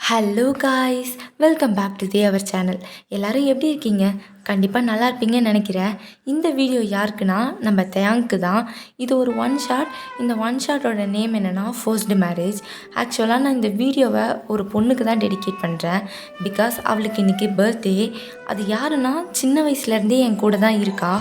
Hello guys, welcome back to our channel. எல்லோரும் எப்படி இருக்கீங்க? கண்டிப்பாக நல்லா இருப்பீங்கன்னு நினைக்கிறேன். இந்த வீடியோ யாருக்குன்னா நம்ம தேங்க்கு தான். இது ஒரு ஒன் ஷாட். இந்த ஒன் ஷாட்டோட நேம் என்னென்னா ஃபர்ஸ்ட் மேரேஜ். ஆக்சுவலாக நான் இந்த வீடியோவை ஒரு பொண்ணுக்கு தான் டெடிகேட் பண்ணுறேன். பிகாஸ் அவளுக்கு இன்றைக்கி பர்த்டே. அது யாருன்னா சின்ன வயசுலேருந்தே என் கூட தான் இருக்கா.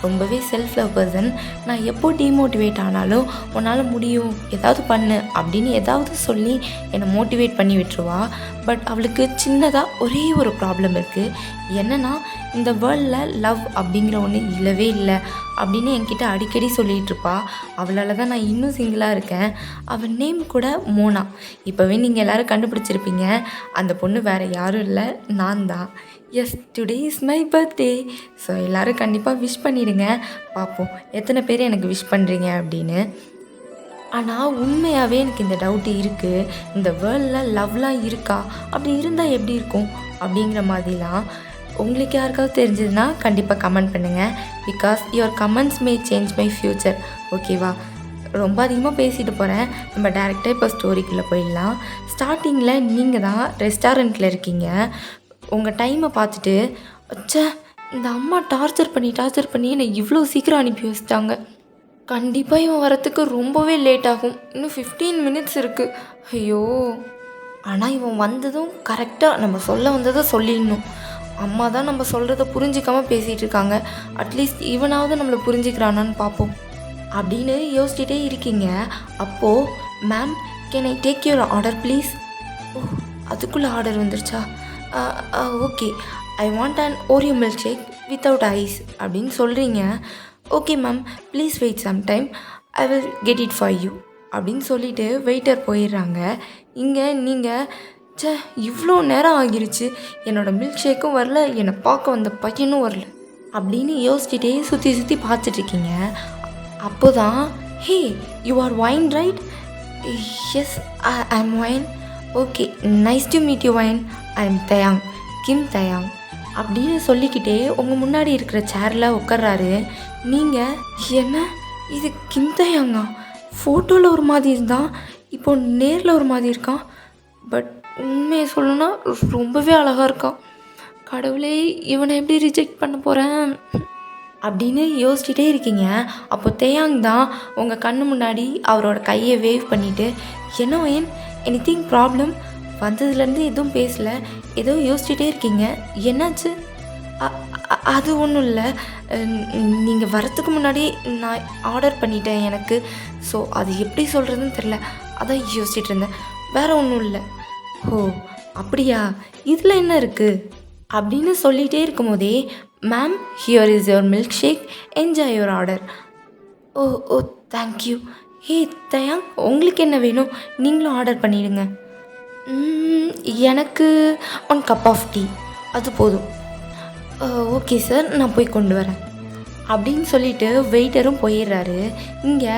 ரொம்பவே செல்ஃப் லவ் பர்சன். நான் எப்போ டிமோட்டிவேட் ஆனாலும் உன்னால் முடியும், ஏதாவது பண்ணு அப்படின்னு ஏதாவது சொல்லி என்னை மோட்டிவேட் பண்ணி விட்டுருவா. பட் அவளுக்கு சின்னதாக ஒரே ஒரு ப்ராப்ளம் இருக்குது. என்னென்னா இந்த வேர்ல்டில் லவ் அப்படிங்கிற ஒன்று இல்லவே இல்லை அப்படின்னு என்கிட்ட அடிக்கடி சொல்லிகிட்ருப்பா. அவளால் தான் நான் இன்னும் சிங்கிளாக இருக்கேன். அவள் நேம் கூட மோனா. இப்போவே நீங்கள் எல்லோரும் கண்டுபிடிச்சிருப்பீங்க. அந்த பொண்ணு வேறு யாரும் இல்லை, நான் தான். Yes, today is my birthday. So எல்லோரும் கண்டிப்பாக விஷ் பண்ணிடுங்க. பார்ப்போம் எத்தனை பேர் எனக்கு விஷ் பண்ணுறீங்க அப்படின்னு. ஆனால் உண்மையாகவே எனக்கு இந்த டவுட்டு இருக்குது. இந்த வேர்ல்டில் லவ்லாம் இருக்கா? அப்படி இருந்தால் எப்படி இருக்கும் அப்படிங்கிற மாதிரிலாம் உங்களுக்கு யாருக்காவது தெரிஞ்சதுன்னா கண்டிப்பாக கமெண்ட் பண்ணுங்கள். Because your comments May change my future. ஓகேவா? ரொம்ப அதிகமாக பேசிட்டு போகிறேன். நம்ம டேரெக்டாக இப்போ ஸ்டோரிக்குள்ளே போயிடலாம். ஸ்டார்டிங்கில் நீங்கள் தான் ரெஸ்டாரண்ட்டில் இருக்கீங்க. உங்கள் டைமை பார்த்துட்டு அச்சா, இந்த அம்மா டார்ச்சர் பண்ணி என்னை இவ்வளோ சீக்கிரம் அனுப்பி வச்சிட்டாங்க. கண்டிப்பாக இவன் வரத்துக்கு ரொம்பவே லேட் ஆகும். இன்னும் 15 மினிட்ஸ் இருக்குது. ஐயோ! ஆனால் இவன் வந்ததும் கரெக்டாக நம்ம சொல்ல வந்ததை சொல்லிடணும். அம்மா தான் நம்ம சொல்கிறத புரிஞ்சிக்காமல் பேசிகிட்டு இருக்காங்க. அட்லீஸ்ட் இவனாவது நம்மளை புரிஞ்சிக்கிறானான்னு பார்ப்போம் அப்படின்னு யோசிச்சுட்டே இருக்கீங்க. அப்போது ma'am, can I take your order please? Oh, அதுக்குள்ளே ஆர்டர் வந்துருச்சா? Okay, I want an Oreo milk shake without ice அப்படின்னு சொல்கிறீங்க. Okay ma'am, please wait some time, I will get it for you அப்படின்னு சொல்லிவிட்டு வெயிட்டர் போயிடுறாங்க. இங்கே நீங்கள் இவ்வளோ நேரம் ஆகிருச்சு, என்னோடய மில்க் ஷேக்கும் வரல, என்னை பார்க்க வந்த பையனும் வரல அப்படின்னு யோசிச்சுட்டே சுற்றி பார்த்துட்ருக்கீங்க. அப்போ தான், hey, you are Wine right? Yes, I am Wine. Okay, nice to meet you Wine. I am Tayang, Kim Tayang அப்படின்னு சொல்லிக்கிட்டே உங்கள் முன்னாடி இருக்கிற சேரில் உட்கார்றாரு. நீங்கள் என்ன, இது கிம் தயாங்கா? ஃபோட்டோவில் ஒரு மாதிரி இருந்தான், இப்போ நேரில் ஒரு மாதிரி இருக்கான். பட் உண்மையை சொல்லணுன்னா ரொம்பவே அழகாக இருக்கான். கடவுளே, இவனை எப்படி ரிஜெக்ட் பண்ண போகிறேன் அப்படின்னு யோசிச்சுட்டே இருக்கீங்க. அப்போ தேயாங் தான் உங்கள் கண்ணு முன்னாடி அவரோட கையை வேவ் பண்ணிவிட்டு, என்ன வைன், எனிதிங் ப்ராப்ளம்? வந்ததுலேருந்து எதுவும் பேசலை, ஏதோ யோசிச்சுட்டே இருக்கீங்க, என்னாச்சு? அது ஒன்றும் இல்லை, நீங்கள் வரத்துக்கு முன்னாடி நான் ஆர்டர் பண்ணிட்டேன் எனக்கு. ஸோ அது எப்படி சொல்கிறதுன்னு தெரில, அதான் யோசிச்சுட்டு இருந்தேன், வேறு ஒன்றும் இல்லை. ஓ அப்படியா, இதில் என்ன இருக்குது அப்படின்னு சொல்லிகிட்டே இருக்கும் போதே, ma'am, here is your milk shake, enjoy your order. Oh oh thank you. Hey Tayang, உங்களுக்கு என்ன வேணும்? நீங்களும் ஆர்டர் பண்ணிவிடுங்க. எனக்கு 1 கப் ஆஃப் டீ, அது போதும். ஓகே சார், நான் போய் கொண்டு வரேன் அப்படின்னு சொல்லிவிட்டு வெயிட்டரும் போயிடுறாரு. இங்கே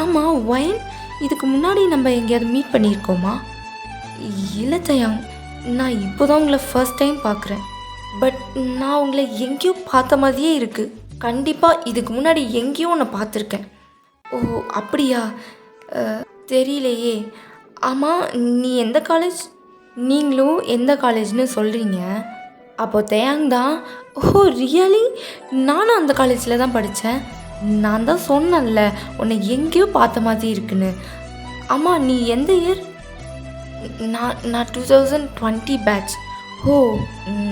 ஆமாம், ஒயின், இதுக்கு முன்னாடி நம்ம எங்கேயாவது மீட் பண்ணியிருக்கோமா? இல்லை தயாங், நான் இப்போ தான் உங்களை ஃபர்ஸ்ட் டைம் பார்க்குறேன். பட் நான் உங்களை எங்கேயோ பார்த்த மாதிரியே இருக்குது. கண்டிப்பாக இதுக்கு முன்னாடி எங்கேயோ ஒன்று பார்த்துருக்கேன். ஓ அப்படியா? தெரியலையே. ஆமாம், நீ எந்த காலேஜ்? நீங்களும் எந்த காலேஜ்னு சொல்கிறீங்க? அப்போது தேயாங் தான், ஓ ரியலி, நானும் அந்த காலேஜில் தான் படித்தேன். நான் தான் சொன்னேன்ல உன்னை எங்கேயோ பார்த்த மாதிரி இருக்குன்னு. ஆமாம், நீ எந்த இயர்? நான் 2020 பேட்ச். ஓ,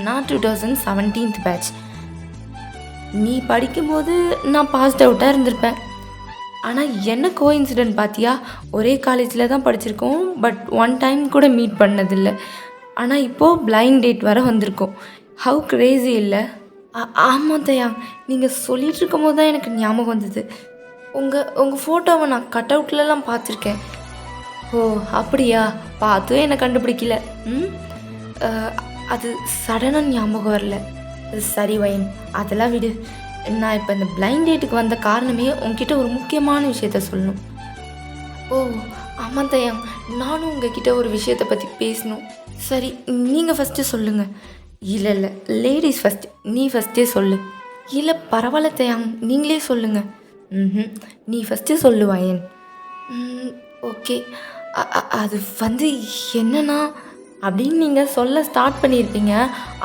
நான் 2017 பேட்ச். நீ படிக்கும்போது நான் பாஸ்ட் அவுட்டாக இருந்திருப்பேன். ஆனால் என்ன கோஇன்சிடென்ட் பார்த்தியா, ஒரே காலேஜில் தான் படிச்சிருக்கோம், பட் ஒன் டைம் கூட மீட் பண்ணதில்லை. ஆனால் இப்போது பிளைண்ட் டேட் வர வந்திருக்கோம். ஹவு கிரேசி இல்லை? ஆமாம் தயாங், நீங்கள் சொல்லிகிட்டு இருக்கும் போது தான் எனக்கு ஞாபகம் வந்தது. உங்கள் ஃபோட்டோவை நான் கட் அவுட்லலாம் பார்த்துருக்கேன். ஓ அப்படியா? பார்த்தும் என்னை கண்டுபிடிக்கல. அது சடனாக ஞாபகம் வரல. சரி வைன், அதெல்லாம் விடு. நான் இப்போ இந்த பிளைண்ட் டேட்டுக்கு வந்த காரணமே உங்ககிட்ட ஒரு முக்கியமான விஷயத்த சொல்லணும். ஓ ஆமாம் தயாங், நானும் உங்ககிட்ட ஒரு விஷயத்தை பற்றி பேசணும். சரி, நீங்கள் ஃபஸ்ட்டு சொல்லுங்கள். இல்லை, லேடிஸ் ஃபஸ்ட், நீ ஃபஸ்ட்டே சொல்லு. இல்லை பரவாயில்ல தயாங், நீங்களே சொல்லுங்கள். நீ ஃபஸ்ட்டு சொல்லுவாயேன். ஓகே, அது வந்து என்னன்னா, அப்படின்னு நீங்கள் சொல்ல ஸ்டார்ட் பண்ணியிருப்பீங்க.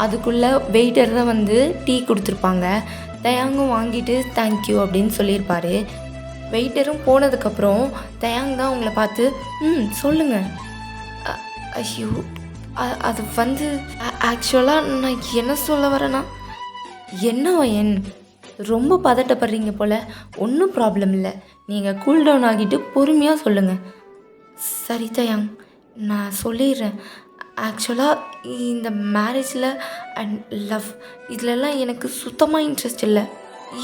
அதுக்குள்ளே வெயிட்டர் தான் வந்து டீ கொடுத்துருப்பாங்க. தயாங்கும் வாங்கிட்டு தேங்க்யூ அப்படின்னு சொல்லியிருப்பாரு. வெயிட்டரும் போனதுக்கப்புறம் தயாங் தான் உங்களை பார்த்து சொல்லுங்கள். ஐயோ அது வந்து ஆக்சுவலாக நான் என்ன சொல்ல வரேன்னா, என்ன வயன் ரொம்ப பதட்டப்படுறீங்க போல். ஒன்றும் ப்ராப்ளம் இல்லை, நீங்கள் கூல் டவுன் ஆகிட்டு பொறுமையாக சொல்லுங்கள். சரி தயாங், நான் சொல்லிடுறேன். ஆக்சுவலாக இந்த மேரேஜில் அண்ட் லவ் இதிலெல்லாம் எனக்கு சுத்தமாக இன்ட்ரெஸ்ட் இல்லை.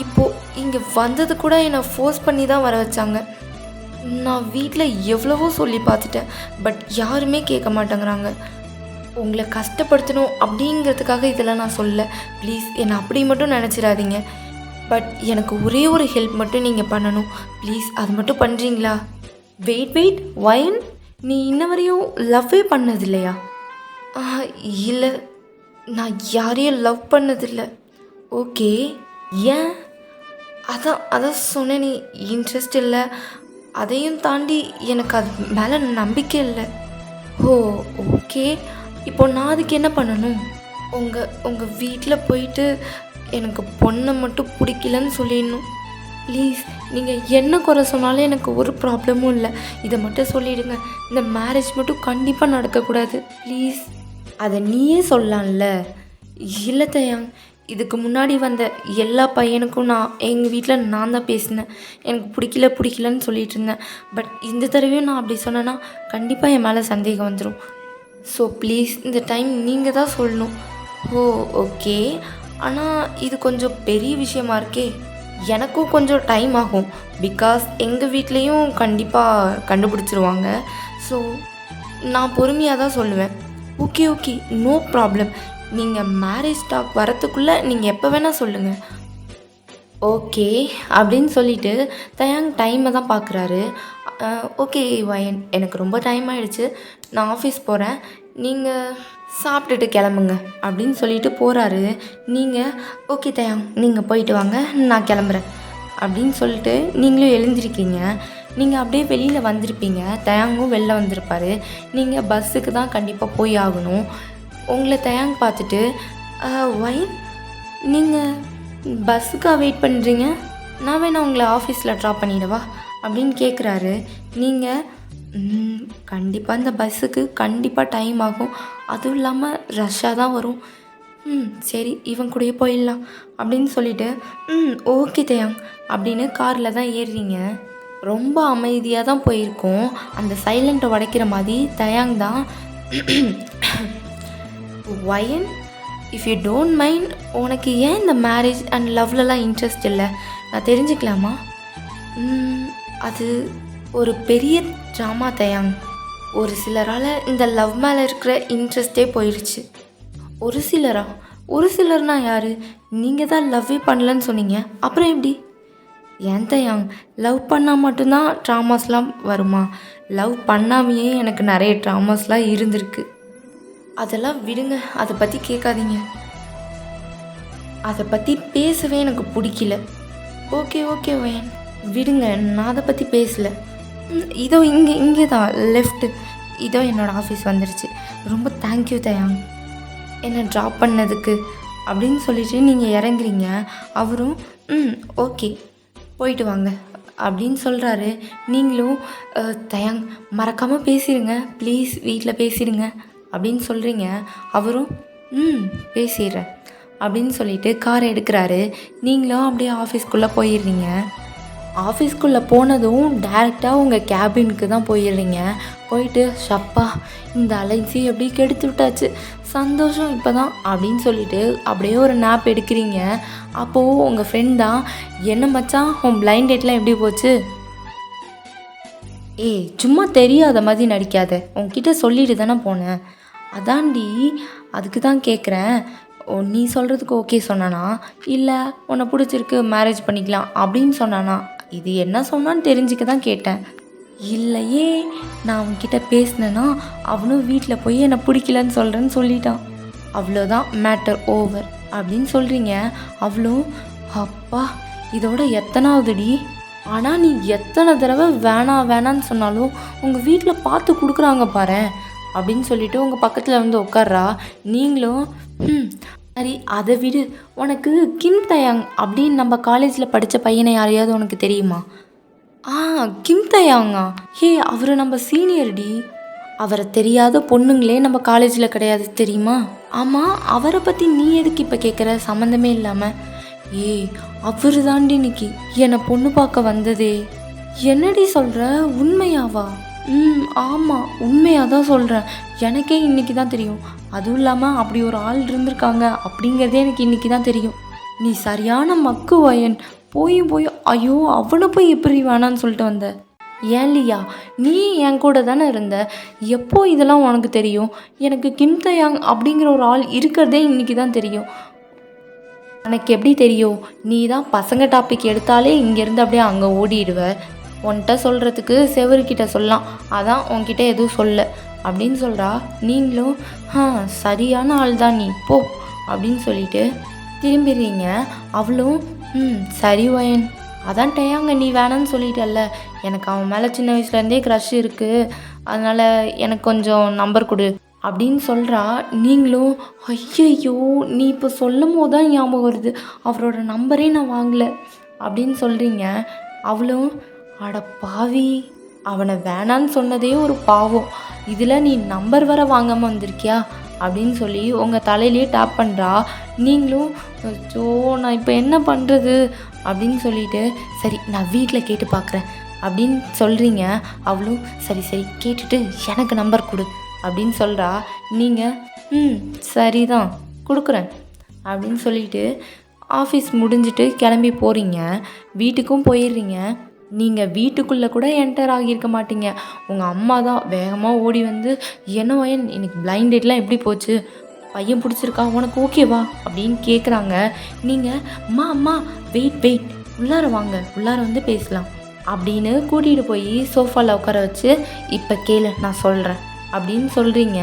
இப்போது இங்கே வந்தது கூட என்னை ஃபோர்ஸ் பண்ணி தான் வர வச்சாங்க. நான் வீட்டில் எவ்வளவோ சொல்லி பார்த்துட்டேன், பட் யாருமே கேட்க மாட்டேங்கிறாங்க. உங்களை கஷ்டப்படுத்தணும் அப்படிங்கிறதுக்காக இதெல்லாம் நான் சொல்லலை. ப்ளீஸ் என்னை அப்படி மட்டும் நினச்சிடாதீங்க. பட் எனக்கு ஒரே ஒரு ஹெல்ப் மட்டும் நீங்கள் பண்ணணும். ப்ளீஸ் அது மட்டும் பண்ணுறீங்களா? வெயிட் வயன், நீ இன்ன வரையும் லவ்வே பண்ணதில்லையா? இல்லை, நான் யாரையும் லவ் பண்ணதில்லை. ஓகே, ஏன்? அதான் சொன்னேன், நீ இன்ட்ரெஸ்ட் இல்லை. அதையும் தாண்டி எனக்கு அது மேலே நம்பிக்கை இல்லை. ஓ ஓகே, இப்போ நான் அதுக்கு என்ன பண்ணணும்? உங்கள் வீட்டில் போயிட்டு எனக்கு பொண்ணை மட்டும் பிடிக்கலன்னு சொல்லிடணும். ப்ளீஸ், நீங்கள் என்ன குறை சொன்னாலும் எனக்கு ஒரு ப்ராப்ளமும் இல்லை. இதை மட்டும் சொல்லிவிடுங்க. இந்த மேரேஜ் மட்டும் கண்டிப்பாக நடக்கக்கூடாது ப்ளீஸ். அதை நீயே சொல்லலாம்ல. இல்லை தயாங், இதுக்கு முன்னாடி வந்த எல்லா பையனுக்கும் எங்கள் வீட்டில் நான் தான் பேசினேன். எனக்கு பிடிக்கலன்னு சொல்லிகிட்டு இருந்தேன். பட் இந்த தடவையும் நான் அப்படி சொன்னேன்னா கண்டிப்பாக என் மேலே சந்தேகம் வந்துடும். ஸோ ப்ளீஸ் இந்த டைம் நீங்கள் தான் சொல்லணும். ஓ ஓகே, ஆனால் இது கொஞ்சம் பெரிய விஷயமா இருக்கே. எனக்கும் கொஞ்சம் டைம் ஆகும். பிகாஸ் எங்கள் வீட்லேயும் கண்டிப்பாக கண்டுபிடிச்சிருவாங்க. ஸோ நான் பொறுமையாக தான் சொல்லுவேன். Okay no problem. நீங்கள் மேரேஜ் டாக் வரத்துக்குள்ளே நீங்கள் எப்போ வேணால் சொல்லுங்கள். ஓகே அப்படின்னு சொல்லிவிட்டு தயாங் டைமை தான் பார்க்குறாரு. ஓகே வயன், எனக்கு ரொம்ப டைம் ஆகிடுச்சு, நான் ஆஃபீஸ் போகிறேன், நீங்கள் சாப்பிட்டுட்டு கிளம்புங்க அப்படின்னு சொல்லிட்டு போகிறாரு. நீங்கள் ஓகே தயாங், நீங்கள் போயிட்டு வாங்க, நான் கிளம்புறேன் அப்படின்னு சொல்லிட்டு நீங்களும் எழுந்திருக்கீங்க. நீங்கள் அப்படியே வெளியில் வந்திருப்பீங்க. தயாங்கும் வெளில வந்திருப்பார். நீங்கள் பஸ்ஸுக்கு தான் கண்டிப்பாக போய் ஆகணும். உங்களை தயாங் பார்த்துட்டு வயன், நீங்கள் பஸ்ஸுக்காக வெயிட் பண்ணுறீங்க, நான் வேணா உங்களை ஆஃபீஸில் ட்ராப் பண்ணிவிடவா அப்படின்னு கேட்குறாரு. நீங்கள் கண்டிப்பாக இந்த பஸ்ஸுக்கு கண்டிப்பாக டைம் ஆகும், அதுவும் இல்லாமல் ரஷ்ஷாக தான் வரும். சரி இவன் கூடயே போயிடலாம் அப்படின்னு சொல்லிவிட்டு ஓகே தயாங் அப்படின்னு காரில் தான் ஏறுறீங்க. ரொம்ப அமைதியாக தான் போயிருக்கோம். அந்த சைலண்ட்டை உடைக்கிற மாதிரி தயாங் தான் வயன், இஃப் யூ டோன்ட் மைண்ட், உனக்கு ஏன் இந்த மேரேஜ் அண்ட் லவ்லலாம் இன்ட்ரெஸ்ட் இல்லை, நான் தெரிஞ்சுக்கலாமா? அது ஒரு பெரிய ட்ராமா தயாங். ஒரு சிலரால் இந்த லவ் மேலே இருக்கிற இன்ட்ரெஸ்டே போயிடுச்சு. ஒரு சிலர்னா யார்? நீங்கள் தான் லவ்வே பண்ணலன்னு சொன்னீங்க, அப்புறம் எப்படி? ஏன் தயாங், லவ் பண்ணால் மட்டும்தான் ட்ராமாஸ்லாம் வருமா? லவ் பண்ணாமையே எனக்கு நிறைய ட்ராமாஸ்லாம் இருந்திருக்கு. அதெல்லாம் விடுங்க, அதை பற்றி கேட்காதீங்க. அதை பற்றி பேசவே எனக்கு பிடிக்கல. ஓகே வயன், விடுங்க, நான் அதை பற்றி பேசலை. இதோ இங்கே தான் லெஃப்ட்டு, இதோ என்னோடய ஆஃபீஸ் வந்துருச்சு. ரொம்ப தேங்க்யூ தயாங் என்னை ட்ராப் பண்ணதுக்கு அப்படின்னு சொல்லிட்டு நீங்கள் இறங்குறீங்க. அவரும் ஓகே போயிட்டு வாங்க அப்படின்னு சொல்கிறாரு. நீங்களும் தயாங் மறக்காமல் பேசிடுங்க ப்ளீஸ், வீட்டில் பேசிடுங்க அப்படின்னு சொல்கிறீங்க. அவரும் பேசிடுறேன் அப்படின்னு சொல்லிட்டு காரை எடுக்கிறாரு. நீங்களும் அப்படியே ஆஃபீஸ்க்குள்ளே போயிடுறீங்க. ஆஃபீஸ்க்குள்ளே போனதும் டேரெக்டாக உங்கள் கேபினுக்கு தான் போயிடுறீங்க. போயிட்டு ஷப்பா இந்த அலைன்சி எப்படி கெடுத்து விட்டாச்சு, சந்தோஷம் இப்போ தான் அப்படின்னு சொல்லிட்டு அப்படியே ஒரு நாப் எடுக்கிறீங்க. அப்போது உங்கள் ஃப்ரெண்ட் தான், என்ன மச்சான் உன் பிளைண்ட் டேட்லாம் எப்படி போச்சு? சும்மா தெரியாத மாதிரி நடிக்காத, உன்கிட்ட சொல்லிட்டு தானே போனேன். அதான்டி, அதுக்கு தான் கேட்குறேன். நீ சொல்கிறதுக்கு ஓகே சொன்னானா, இல்லை உன்னை பிடிச்சிருக்கு மேரேஜ் பண்ணிக்கலாம் அப்படின்னு சொன்னானா? இது என்ன சொன்னான்னு தெரிஞ்சுக்க தான் கேட்டேன். இல்லையே, நான் அவன்கிட்ட பேசினேன்னா அவனும் வீட்டில் போய் என்னை பிடிக்கலன்னு சொல்கிறேன்னு சொல்லிட்டான். அவ்வளோதான், மேட்டர் ஓவர் அப்படின்னு சொல்கிறீங்க. அவ்வளோ அப்பா இதோட எத்தனாவதுடி? ஆனால் நீ எத்தனை தடவை வேணான்னு சொன்னாலும் உங்கள் வீட்டில் பார்த்து கொடுக்குறாங்க பாரு. அப்படின்னு சொல்லிட்டு உங்கள் பக்கத்தில் வந்து உட்கார்றா. நீங்களும் சரி அதை விடு, உனக்கு கிம் தயாங் அப்படின்னு நம்ம காலேஜில் படித்த பையனை யாரையாவது உனக்கு தெரியுமா? ஆ, கிம் தயாங்கா? ஹே, அவர் நம்ம சீனியர்டி. அவரை தெரியாத பொண்ணுங்களே நம்ம காலேஜில் கிடையாது தெரியுமா? ஆமாம், அவரை பற்றி நீ எதுக்கு இப்போ கேட்குற சம்மந்தமே இல்லாமல்? ஏய், அவர் தாண்டி இன்னைக்கு என்னை பொண்ணு பார்க்க வந்ததே. என்னடி சொல்கிற, உண்மையாவா? ஆமாம், உண்மையாக தான் சொல்கிறேன். எனக்கே இன்றைக்கி தான் தெரியும். அதுவும் இல்லாமல் அப்படி ஒரு ஆள் இருந்திருக்காங்க அப்படிங்கிறதே எனக்கு இன்றைக்கி தான் தெரியும். நீ சரியான மக்கு வயன். போய் ஐயோ, அவனை போய் எப்படி வேணான்னு சொல்லிட்டு வந்த? ஏன் லியா, நீ என் கூட தானே இருந்த. எப்போ இதெல்லாம் உனக்கு தெரியும்? எனக்கு கிம் தயாங் அப்படிங்கிற ஒரு ஆள் இருக்கிறதே இன்றைக்கி தான் தெரியும். எனக்கு எப்படி தெரியும்? நீ தான் பசங்க டாபிக் எடுத்தாலே இங்கேருந்து அப்படியே அங்கே ஓடிடுவ. உன்கிட்ட சொல்கிறதுக்கு செவருக்கிட்ட சொல்லலாம், அதான் உன்கிட்ட எதுவும் சொல்ல அப்படின்னு சொல்கிறா. நீங்களும் சரியான ஆள் தான் நீ போ அப்படின்னு சொல்லிட்டு திரும்பிடுறீங்க. அவளும் சரி வயன், அதான் டயாங்க நீ வேணான்னு சொல்லிட்டல்ல, எனக்கு அவன் மேலே சின்ன வயசுலேருந்தே க்ரஷ் இருக்குது, அதனால் எனக்கு கொஞ்சம் நம்பர் கொடு அப்படின்னு சொல்கிறா. நீங்களும் ஐயையோ, நீ இப்போ சொல்லும் போது தான் ஞாபகம் வருது, அவரோட நம்பரே நான் வாங்கலை அப்படின்னு சொல்கிறீங்க. அவளும் அட பாவி, அவனை வேணான்னு சொன்னதே ஒரு பாவம், இதில் நீ நம்பர் வர வாங்காமல் வந்திருக்கியா அப்படின்னு சொல்லி உங்கள் தலையிலே டேப் பண்ணுறா. நீங்களும் அச்சோ, நான் இப்போ என்ன பண்ணுறது அப்படின்னு சொல்லிட்டு சரி நான் வீட்டில் கேட்டு பார்க்குறேன் அப்படின்னு சொல்கிறீங்க. அவளும் சரி கேட்டுட்டு எனக்கு நம்பர் கொடு அப்படின்னு சொல்கிறா. நீங்கள் சரிதான் கொடுக்குறேன் அப்படின்னு சொல்லிட்டு ஆஃபீஸ் முடிஞ்சிட்டு கிளம்பி போகிறீங்க. வீட்டுக்கும் போயிடுறீங்க. நீங்கள் வீட்டுக்குள்ளே கூட என்டர் ஆகியிருக்க மாட்டீங்க. உங்கள் அம்மா தான் வேகமாக ஓடி வந்து என்ன வயன் இன்னைக்கு பிளைண்ட் டேட்லாம் எப்படி போச்சு, பையன் பிடிச்சிருக்கா, உனக்கு ஓகேவா அப்படின்னு கேட்குறாங்க. நீங்கள் அம்மா வெயிட் உள்ளார வாங்க, உள்ளார வந்து பேசலாம் அப்படின்னு கூட்டிகிட்டு போய் சோஃபாவில் உட்கார வச்சு இப்போ கேளு நான் சொல்கிறேன் அப்படின்னு சொல்கிறீங்க.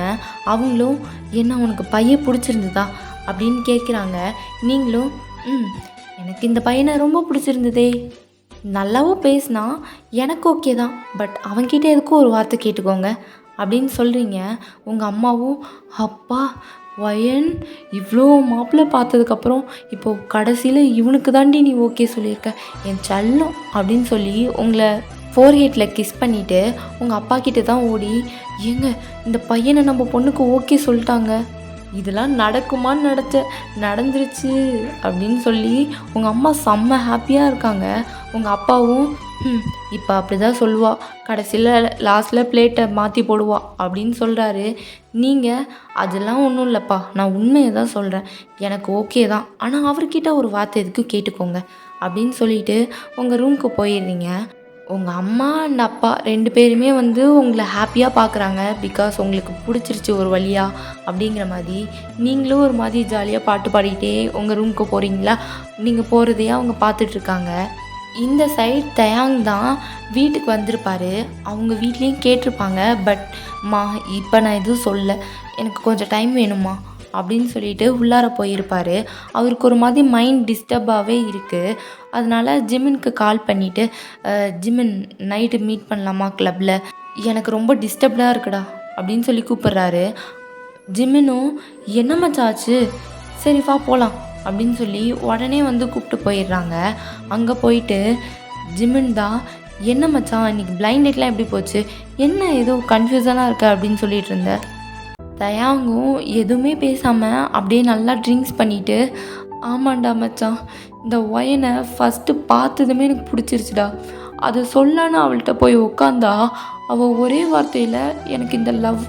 அவங்களும் என்ன உனக்கு பையன் பிடிச்சிருந்ததா அப்படின்னு கேட்குறாங்க. நீங்களும் எனக்கு இந்த பையனை ரொம்ப பிடிச்சிருந்ததே, நல்லாவும் பேசினா எனக்கு ஓகே தான், பட் அவன்கிட்ட எதுக்கும் ஒரு வார்த்தை கேட்டுக்கோங்க அப்படின்னு சொல்கிறீங்க. உங்கள் அம்மாவும் அப்பா வயன் இவ்வளோ மாப்பிள்ளை பார்த்ததுக்கப்புறம் இப்போது கடைசியில் இவனுக்கு தாண்டி நீ ஓகே சொல்லியிருக்க என் செல்லம் அப்படின்னு சொல்லி உங்களை ஃபோர்ஹெட்டில் கிஸ் பண்ணிவிட்டு உங்கள் அப்பா கிட்ட தான் ஓடி ஏங்க இந்த பையனை நம்ம பொண்ணுக்கு ஓகே சொல்லிட்டாங்க, இதெல்லாம் நடக்குமான்னு நடந்துருச்சு அப்படின்னு சொல்லி உங்கள் அம்மா செம்ம ஹாப்பியாக இருக்காங்க. உங்கள் அப்பாவும் இப்போ அப்படி தான் சொல்லுவா, கடைசியில் லாஸ்ட்டில் பிளேட்டை மாற்றி போடுவா அப்படின்னு சொல்கிறாரு. நீங்கள் அதெல்லாம் ஒன்றும் இல்லைப்பா, நான் உண்மையை தான் சொல்கிறேன், எனக்கு ஓகே தான், ஆனால் அவர்கிட்ட ஒரு வார்த்தை எதுக்கும் கேட்டுக்கோங்க அப்படின்னு சொல்லிட்டு உங்கள் ரூமுக்கு போயிடுறீங்க. உங்கள் அம்மா அண்ட் அப்பா 2 பேருமே வந்து உங்களை ஹாப்பியாக பார்க்குறாங்க, பிகாஸ் உங்களுக்கு பிடிச்சிருச்சு ஒரு வழியாக அப்படிங்கிற மாதிரி. நீங்களும் ஒரு மாதிரி ஜாலியாக பாட்டு பாடிக்கிட்டே உங்கள் ரூமுக்கு போகிறீங்களா. நீங்கள் போகிறதையே அவங்க பார்த்துட்ருக்காங்க. இந்த சைட் தயாங் தான் வீட்டுக்கு வந்திருப்பார். அவங்க வீட்லேயும் கேட்டிருப்பாங்க, பட் இப்போ நான் எதுவும் சொல்ல, எனக்கு கொஞ்சம் டைம் வேணுமா அப்படின்னு சொல்லிட்டு உள்ளார போயிருப்பார். அவருக்கு ஒரு மாதிரி மைண்ட் டிஸ்டர்பாகவே இருக்குது. அதனால் ஜிமினுக்கு கால் பண்ணிவிட்டு ஜிமின் நைட்டு மீட் பண்ணலாமா கிளப்பில், எனக்கு ரொம்ப டிஸ்டர்ப்டாக இருக்குடா அப்படின்னு சொல்லி கூப்பிட்றாரு. ஜிமினும் என்ன மச்சாச்சு, சரி வா போகலாம் அப்படின்னு சொல்லி உடனே வந்து கூப்பிட்டு போயிடுறாங்க. அங்கே போயிட்டு ஜிமின் தான் என்ன மச்சான் இன்னைக்கு பிளைண்ட் டேட்லாம் எப்படி போச்சு, என்ன ஏதோ கன்ஃபியூசனாக இருக்க அப்படின்னு சொல்லிட்டு இருந்தேன். தயாங்கும் எதுவுமே பேசாமல் அப்படியே நல்லா ட்ரிங்க்ஸ் பண்ணிவிட்டு ஆமாண்டா மச்சான், இந்த ஒயனை ஃபஸ்ட்டு பார்த்ததுமே எனக்கு பிடிச்சிருச்சுடா, அதை சொல்லன்னு அவள்கிட்ட போய் உக்காந்தா அவள் ஒரே வார்த்தையில் எனக்கு இந்த லவ்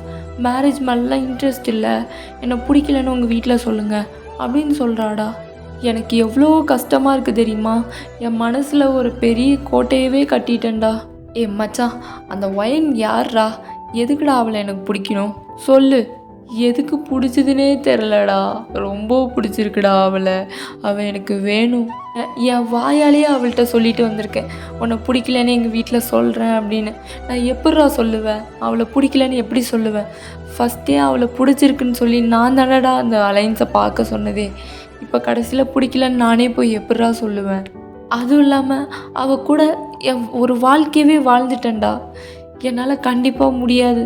மேரேஜ் மேலாம் இன்ட்ரெஸ்ட் இல்லை, என்னை பிடிக்கலன்னு உங்கள் வீட்டில் சொல்லுங்கள் அப்படின்னு சொல்கிறாடா. எனக்கு எவ்வளோ கஷ்டமாக இருக்குது தெரியுமா, என் மனசில் ஒரு பெரிய கோட்டையவே கட்டிட்டேன்டா. மச்சான், அந்த ஒயன் யார்ரா, எதுக்குடா அவளை எனக்கு பிடிக்கணும் சொல்லு, எதுக்கு பிடிச்சதுனே தெரிலடா, ரொம்ப பிடிச்சிருக்குடா அவளை, அவள் எனக்கு வேணும். என் வாயாலேயே அவள்கிட்ட சொல்லிட்டு வந்திருக்கேன், உன்னை பிடிக்கலன்னு எங்கள் வீட்டில் சொல்கிறேன் அப்படின்னு. நான் எப்பட்றா சொல்லுவேன், அவளை பிடிக்கலன்னு எப்படி சொல்லுவேன், ஃபஸ்ட்டே அவளை பிடிச்சிருக்குன்னு சொல்லி நான் தானடா அந்த அலைன்ஸை பார்க்க சொன்னதே, இப்போ கடைசியில் பிடிக்கலன்னு நானே போய் எப்பட்றா சொல்லுவேன். அதுவும் இல்லாமல் அவள் கூட ஒரு வாழ்க்கையவே வாழ்ந்துட்டேன்டா, என்னால் கண்டிப்பாக முடியாது.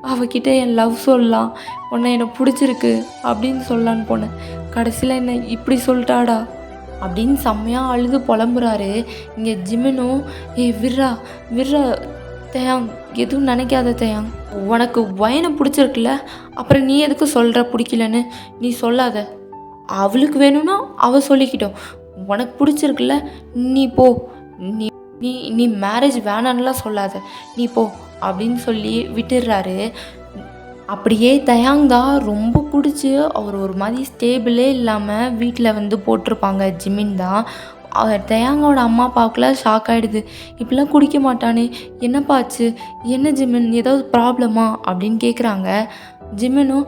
அவகிட்ட என் லவ் சொல்லலாம், உன்னை எனக்கு பிடிச்சிருக்கு அப்படின்னு சொல்லலான்னு போனேன். கடைசியில் என்ன இப்படி சொல்லிட்டாடா அப்படின்னு செம்மையாக அழுது புலம்புறாரு. இங்கே ஜிமினும் விர்ரா விர்ரா தயாங், எதுவும் நினைக்காத தயாங், உனக்கு வயனை பிடிச்சிருக்குல்ல, அப்புறம் நீ எதுக்கு சொல்கிற பிடிக்கலன்னு? நீ சொல்லாத, அவளுக்கு வேணும்னா அவள் சொல்லிக்கிட்டோம். உனக்கு பிடிச்சிருக்குல்ல, நீ போ, நீ நீ நீ மேரேஜ் வேணான்னுலாம் சொல்லாத, நீ போ அப்படின்னு சொல்லி விட்டுடுறாரு. அப்படியே தயாங் தான் ரொம்ப பிடிச்சி அவர் ஒரு மாதிரி ஸ்டேபிளே இல்லாமல் வீட்டில் வந்து போட்டிருப்பாங்க. ஜிமின் தான் தயாங்கோட அம்மா அப்பாவுக்குலாம் ஷாக் ஆகிடுது. இப்படிலாம் குடிக்க மாட்டானே, என்னப்பா ஆச்சு, என்ன ஜிமின் ஏதாவது ப்ராப்ளமா அப்படின்னு கேட்குறாங்க. ஜிமினும்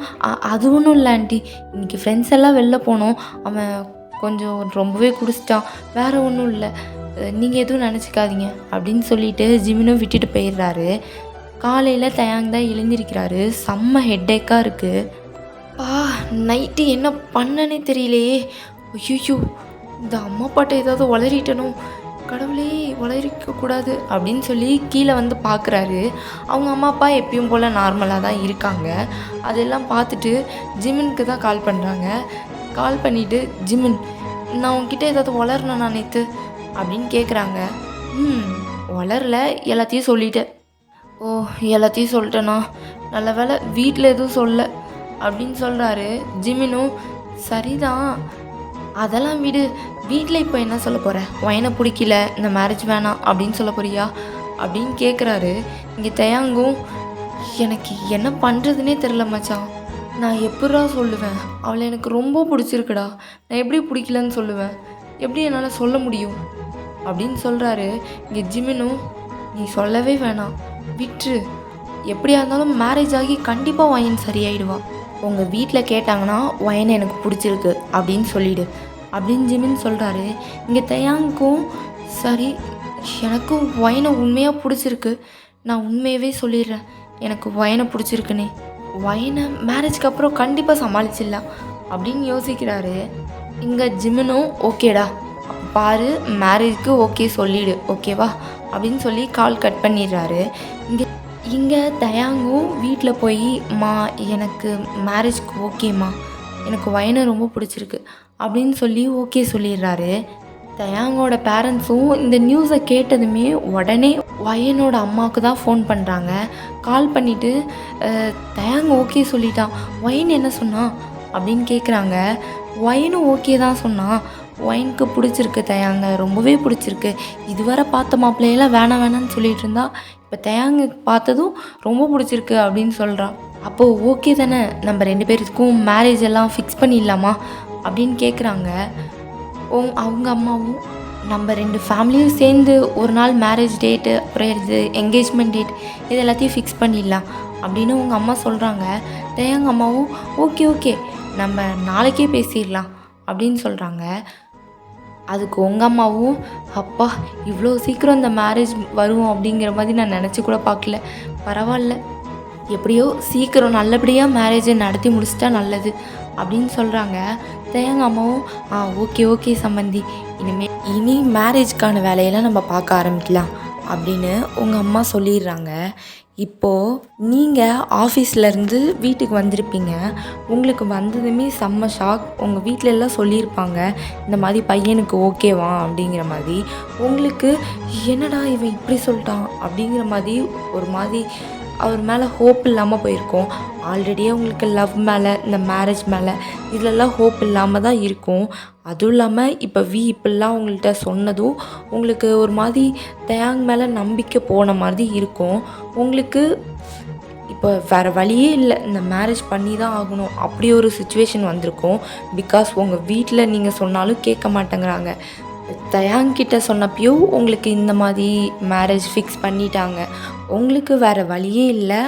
அது ஒன்றும் இல்லை ஆண்டி, இன்றைக்கி ஃப்ரெண்ட்ஸ் எல்லாம் வெளில போனோம், அவன் கொஞ்சம் ரொம்பவே குடிச்சிட்டான், வேறு ஒன்றும் இல்லை, நீங்கள் எதுவும் நினச்சிக்காதீங்க அப்படின்னு சொல்லிட்டு ஜிமினும் விட்டுட்டு போயிடுறாரு. காலையில் தயாங் தான் எழுந்திருக்கிறாரு. செம்ம ஹெட்டேக்காக இருக்குது. நைட்டு என்ன பண்ணனே தெரியலையே, ஐயோ இந்த அம்மா பாட்டை ஏதாவது உளறிட்டணும், கடவுளே உளறிக்கக்கூடாது அப்படின்னு சொல்லி கீழே வந்து பார்க்குறாரு. அவங்க அம்மா அப்பா எப்பயும் போல் நார்மலாக தான் இருக்காங்க. அதெல்லாம் பார்த்துட்டு ஜிமினுக்கு தான் கால் பண்ணுறாங்க. கால் பண்ணிவிட்டு, ஜிமின் நான் உங்ககிட்ட ஏதாவது உளறணும் நான் நேற்று அப்படின்னு கேட்குறாங்க. உளரல, எல்லாத்தையும் சொல்லிட்டேன். ஓ, எல்லாத்தையும் சொல்லிட்டேண்ணா, நல்ல வேலை வீட்டில் எதுவும் சொல்ல அப்படின்னு சொல்கிறாரு. ஜிமினும் சரிதான், அதெல்லாம் விடு, வீட்டில் இப்போ என்ன சொல்ல போகிற, வயனை பிடிக்கல, இந்த மேரேஜ் வேணாம் அப்படின்னு சொல்ல போறியா அப்படின்னு கேட்குறாரு. இங்கே தயாங்கும் எனக்கு என்ன பண்ணுறதுனே தெரில மச்சான், நான் எப்படா சொல்லுவேன், அவளை எனக்கு ரொம்ப பிடிச்சிருக்குடா, நான் எப்படி பிடிக்கலன்னு சொல்லுவேன், எப்படி என்னால் சொல்ல முடியும் அப்படின்னு சொல்கிறாரு. இங்கே ஜிமினும் நீ சொல்லவே வேணாம், விட்டுரு, எப்படியா இருந்தாலும் மேரேஜ் ஆகி கண்டிப்பாக வயன் சரியாயிடுவா, உங்கள் வீட்டில் கேட்டாங்கன்னா வயனை எனக்கு பிடிச்சிருக்கு அப்படின்னு சொல்லிவிடு அப்படின்னு ஜிமின் சொல்கிறாரு. இங்கே தயாங்கும் சரி, எனக்கும் வயனை உண்மையாக பிடிச்சிருக்கு, நான் உண்மையவே சொல்லிடுறேன், எனக்கு வயனை பிடிச்சிருக்குன்னே, வயனை மேரேஜ்க்கு அப்புறம் கண்டிப்பாக சமாளிச்சிடலாம் அப்படின்னு யோசிக்கிறாரு. இங்கே ஜிமினும் ஓகேடா, பாரு மேரேஜ்க்கு ஓகே சொல்லிவிடு, ஓகேவா அப்படின்னு சொல்லி கால் கட் பண்ணிடுறாரு. இங்கே தயாங்கும் வீட்டில் போய் மா எனக்கு மேரேஜ்க்கு ஓகேம்மா, எனக்கு வயனை ரொம்ப பிடிச்சிருக்கு அப்படின்னு சொல்லி ஓகே சொல்லிடுறாரு. தயாங்கோட பேரண்ட்ஸும் இந்த நியூஸை கேட்டதுமே உடனே வயனோட அம்மாவுக்கு தான் ஃபோன் பண்ணுறாங்க. கால் பண்ணிவிட்டு தயாங் ஓகே சொல்லிட்டான், வயன் என்ன சொன்னான் அப்படின்னு கேட்குறாங்க. வயனும் ஓகே தான் சொன்னான், ஒயினுக்கு பிடிச்சிருக்கு தயாங்க, ரொம்பவே பிடிச்சிருக்கு, இதுவரை பார்த்த மாப்பிள்ளையெல்லாம் வேணான்னு சொல்லிட்டு இருந்தா, இப்போ தயாங்க பார்த்ததும் ரொம்ப பிடிச்சிருக்கு அப்படின்னு சொல்கிறான். அப்போது ஓகே தானே, நம்ம 2 பேருக்கும் மேரேஜ் எல்லாம் ஃபிக்ஸ் பண்ணிடலாமா அப்படின்னு கேட்குறாங்க. அவங்க அம்மாவும் நம்ம 2 ஃபேமிலியும் சேர்ந்து ஒரு நாள் மேரேஜ் டேட்டு, அப்புறம் இது என்கேஜ்மெண்ட் டேட், இது எல்லாத்தையும் ஃபிக்ஸ் பண்ணிடலாம் அப்படின்னு உங்கள் அம்மா சொல்கிறாங்க. தயாங்க அம்மாவும் ஓகே ஓகே நம்ம நாளைக்கே பேசிடலாம் அப்படின்னு சொல்கிறாங்க. அதுக்கு உங்கள் அம்மாவும் அப்பா இவ்வளோ சீக்கிரம் இந்த மேரேஜ் வரும் அப்படிங்கிற மாதிரி நான் நினச்சி கூட பார்க்கல, பரவாயில்ல, எப்படியோ சீக்கிரம் நல்லபடியாக மேரேஜை நடத்தி முடிச்சிட்டா நல்லது அப்படின்னு சொல்கிறாங்க. தயாங்க அம்மாவும் ஓகே ஓகே சம்மந்தி, இனி மேரேஜ்க்கான வேலையெல்லாம் நம்ம பார்க்க ஆரம்பிக்கலாம் அப்படின்னு உங்கள் அம்மா சொல்லிடுறாங்க. இப்போது நீங்கள் ஆஃபீஸ்லேருந்து வீட்டுக்கு வந்திருப்பீங்க, உங்களுக்கு வந்ததுமே செம்ம ஷாக். உங்கள் வீட்டில எல்லாம் சொல்லியிருப்பாங்க இந்த மாதிரி பையனுக்கு ஓகேவா அப்படிங்கிற மாதிரி. உங்களுக்கு என்னடா இவன் இப்படி சொல்லிட்டான் அப்படிங்கிற மாதிரி ஒரு மாதிரி அவர் மேலே ஹோப் இல்லாமல் போயிருக்கோம். ஆல்ரெடியே உங்களுக்கு லவ் மேலே, இந்த மேரேஜ் மேலே இதிலெல்லாம் ஹோப் இல்லாமல் தான் இருக்கும். அதுவும் இல்லாமல் இப்போ இப்படிலாம் உங்கள்கிட்ட சொன்னதும் உங்களுக்கு ஒரு மாதிரி தயாங் மேலே நம்பிக்கை போன மாதிரி இருக்கும். உங்களுக்கு இப்போ வேறு வழியே இல்லை, இந்த மேரேஜ் பண்ணி தான் ஆகணும் அப்படி ஒரு சுச்சுவேஷன் வந்திருக்கும். பிகாஸ் உங்கள் வீட்டில் நீங்கள் சொன்னாலும் கேட்க மாட்டேங்கிறாங்க. தயாங்கிட்ட சொன்னப்பையும் உங்களுக்கு இந்த மாதிரி மேரேஜ் ஃபிக்ஸ் பண்ணிட்டாங்க. உங்களுக்கு வேறு வழியே இல்லை,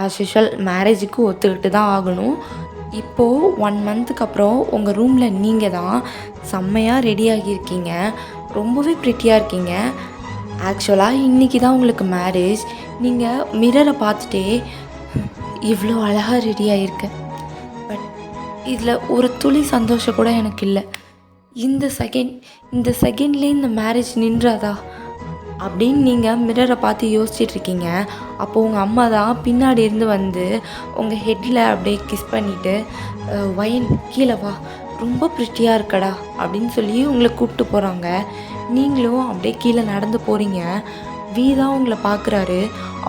ஆஸ் யூஷுவல் மேரேஜுக்கு ஒத்துக்கிட்டு தான் ஆகணும். இப்போது 1 மந்த்துக்கு அப்புறம் உங்கள் ரூமில் நீங்கள் தான் செம்மையாக ரெடி ஆகியிருக்கீங்க, ரொம்பவே ப்ரிட்டியாக இருக்கீங்க. ஆக்சுவலாக இன்றைக்கி தான் உங்களுக்கு மேரேஜ். நீங்கள் மிரரை பார்த்துட்டே இவ்வளோ அழகாக ரெடி ஆகியிருக்க, பட் இதில் ஒரு துளி சந்தோஷம் கூட எனக்கு இல்லை. இந்த செகண்ட்லேயே இந்த மேரேஜ் நின்றாதா அப்படின்னு நீங்கள் மிரரை பார்த்து யோசிச்சுட்டு இருக்கீங்க. அப்போது உங்கள் அம்மா தான் பின்னாடி இருந்து வந்து உங்கள் ஹெட்டில் அப்படியே கிஸ் பண்ணிவிட்டு, வயன் கீழே வா, ரொம்ப ப்ரிட்டியாக இருக்கடா அப்படின்னு சொல்லி உங்களை கூப்பிட்டு போகிறாங்க. நீங்களும் அப்படியே கீழே நடந்து போகிறீங்க. வி தான் உங்களை பார்க்குறாரு.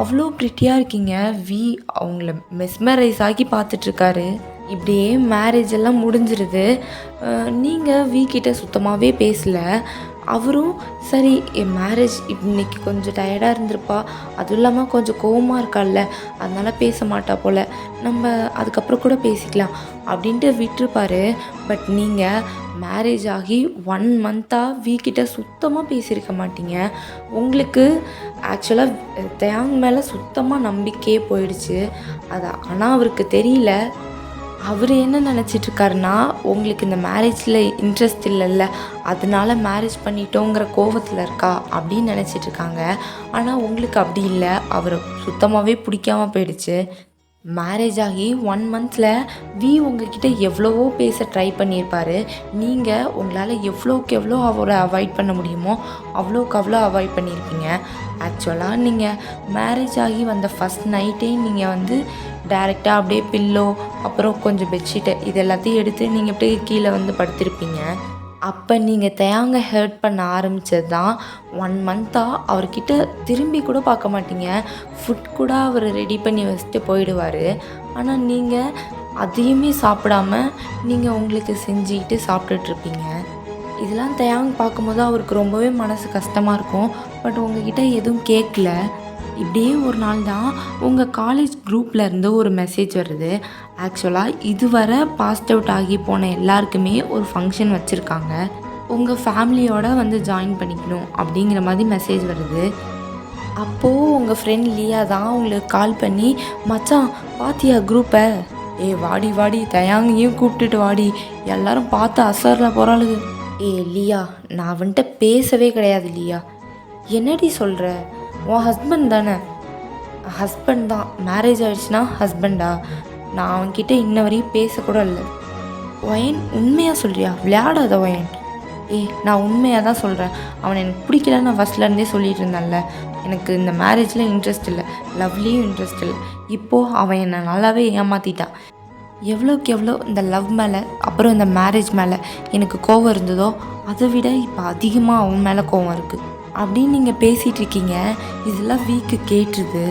அவ்வளோ ப்ரிட்டியாக இருக்கீங்க. வி அவங்கள மெஸ்மரைஸ் ஆகி பார்த்துட்ருக்காரு. இப்படியே மேரேஜ் எல்லாம் முடிஞ்சிருது. நீங்கள் வி கிட்ட சுத்தமாகவே பேசலை. அவரும் சரி என் மேரேஜ் இன்னைக்கு கொஞ்சம் டயர்டாக இருந்திருப்பா, அதுவும் இல்லாமல் கொஞ்சம் கோவமாக இருக்கால்ல, அதனால் பேச மாட்டா போல், நம்ம அதுக்கப்புறம் கூட பேசிக்கலாம் அப்படின்ட்டு விட்டுருப்பாரு. பட் நீங்கள் மேரேஜ் ஆகி 1 மந்த்தாக வீக்கிட்ட சுத்தமாக பேசியிருக்க மாட்டீங்க. உங்களுக்கு ஆக்சுவலாக தேங் மேலே சுத்தமாக நம்பிக்கையே போயிடுச்சு. அது ஆனால் அவருக்கு தெரியல. அவர் என்ன நினச்சிட்ருக்காருன்னா, உங்களுக்கு இந்த மேரேஜில் இன்ட்ரெஸ்ட் இல்லைல்ல, அதனால மேரேஜ் பண்ணிட்டோங்கிற கோவத்தில் இருக்கா அப்படின்னு நினச்சிட்ருக்காங்க. ஆனால் உங்களுக்கு அப்படி இல்லை, அவரை சுத்தமாகவே பிடிக்காம போயிடுச்சு. மேரேஜ் ஆகி 1 மந்த்தில் வி உங்ககிட்ட எவ்வளவோ பேச ட்ரை பண்ணியிருப்பார். நீங்கள் உங்களால் எவ்வளோக்கு எவ்வளோ அவரை அவாய்ட் பண்ண முடியுமோ அவ்வளோக்கு அவ்வளோ அவாய்ட் பண்ணியிருப்பீங்க. ஆக்சுவலாக நீங்கள் மேரேஜ் ஆகி வந்த ஃபஸ்ட் நைட்டே நீங்கள் வந்து டைரெக்டாக அப்படியே பில்லோ அப்புறம் கொஞ்சம் பெட்ஷீட்டு இது எல்லாத்தையும் எடுத்து நீங்கள் அப்படியே கீழே வந்து படுத்திருப்பீங்க. அப்போ நீங்கள் தேங்க ஹர்ட் பண்ண ஆரம்பித்தது தான். 1 மந்த்தாக அவர்கிட்ட திரும்பி கூட பார்க்க மாட்டீங்க. ஃபுட் கூட அவர் ரெடி பண்ணி வச்சுட்டு போயிடுவார். ஆனால் நீங்கள் அதையுமே சாப்பிடாம நீங்கள் உங்களுக்கு செஞ்சுக்கிட்டு சாப்பிட்டுட்ருப்பீங்க. இதெல்லாம் தேங் பார்க்கும்போது அவருக்கு ரொம்பவே மனசு கஷ்டமாக இருக்கும். பட் உங்ககிட்ட எதுவும் கேட்கல. இப்படியே ஒரு நாள் தான் உங்கள் காலேஜ் குரூப்லேருந்து ஒரு மெசேஜ் வருது. ஆக்சுவலாக இதுவரை பாஸ்ட் அவுட் ஆகி போன எல்லாருக்குமே ஒரு ஃபங்க்ஷன் வச்சுருக்காங்க, உங்கள் ஃபேமிலியோடு வந்து ஜாயின் பண்ணிக்கணும் அப்படிங்கிற மாதிரி மெசேஜ் வருது. அப்போது உங்கள் ஃப்ரெண்ட் லியா தான் உங்களுக்கு கால் பண்ணி, மச்சான் பாத்தியா குரூப்பை, வாடி வாடி தயாங்கையும் கூப்பிட்டுட்டு வாடி, எல்லோரும் பார்த்து அசரில் போகிறாளுங்க. லியா, நான் வந்துட்டு பேசவே கிடையாது லியா. என்னடி சொல்கிற, உன் ஹஸ்பண்ட் தானே? ஹஸ்பண்ட் தான். மேரேஜ் ஆகிடுச்சுன்னா ஹஸ்பண்டா? நான் அவன்கிட்ட இன்ன வரையும் பேசக்கூட இல்லை. ஒயன் உண்மையாக சொல்கிறியா? விளையாடாத ஒயன். நான் உண்மையாக தான் சொல்கிறேன். அவனை எனக்கு பிடிக்கல, நான் ஃபஸ்ட்லேருந்தே சொல்லிகிட்டு இருந்தேன்ல. எனக்கு இந்த மேரேஜில் இன்ட்ரெஸ்ட் இல்லை, லவ்லேயும் இன்ட்ரெஸ்ட் இல்லை. இப்போது அவன் என்னை நல்லாவே ஏமாற்றிட்டான். எவ்வளோக்கு எவ்வளோ இந்த லவ் மேலே அப்புறம் இந்த மேரேஜ் மேலே எனக்கு கோவம் இருந்ததோ அதை விட இப்போ அதிகமாக அவன் மேலே கோவம் இருக்குது அப்படின்னு நீங்கள் பேசிகிட்டு இருக்கீங்க. இதெல்லாம் வீக்கு கேட்டுருது.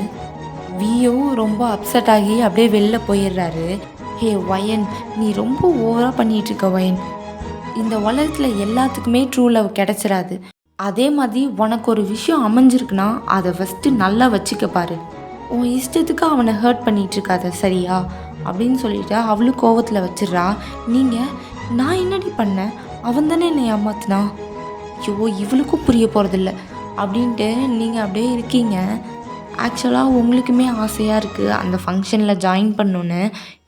வீயும் ரொம்ப அப்செட் ஆகி அப்படியே வெளில போயிடுறாரு. வயன், நீ ரொம்ப ஓவராக பண்ணிகிட்ருக்க வயன். இந்த உலகத்தில் எல்லாத்துக்குமே ட்ரூ லவ் கிடச்சிடாது. அதே மாதிரி உனக்கு ஒரு விஷயம் அமைஞ்சிருக்குன்னா அதை ஃபஸ்ட்டு நல்லா வச்சுக்க பாரு. உன் இஷ்டத்துக்கு அவனை ஹர்ட் பண்ணிகிட்ருக்காத, சரியா அப்படின்னு சொல்லிவிட்டு அவளும் கோவத்தில் வச்சிட்றா. நீங்கள், நான் என்னடி பண்ணேன், அவன் தானே என்னை ஏமாத்தினா, ஐயோ இவளுக்கும் புரிய போகிறதில்ல அப்படின்ட்டு நீங்கள் அப்படியே இருக்கீங்க. ஆக்சுவலாக உங்களுக்குமே ஆசையாக இருக்குது அந்த ஃபங்க்ஷனில் ஜாயின் பண்ணணுன்னு.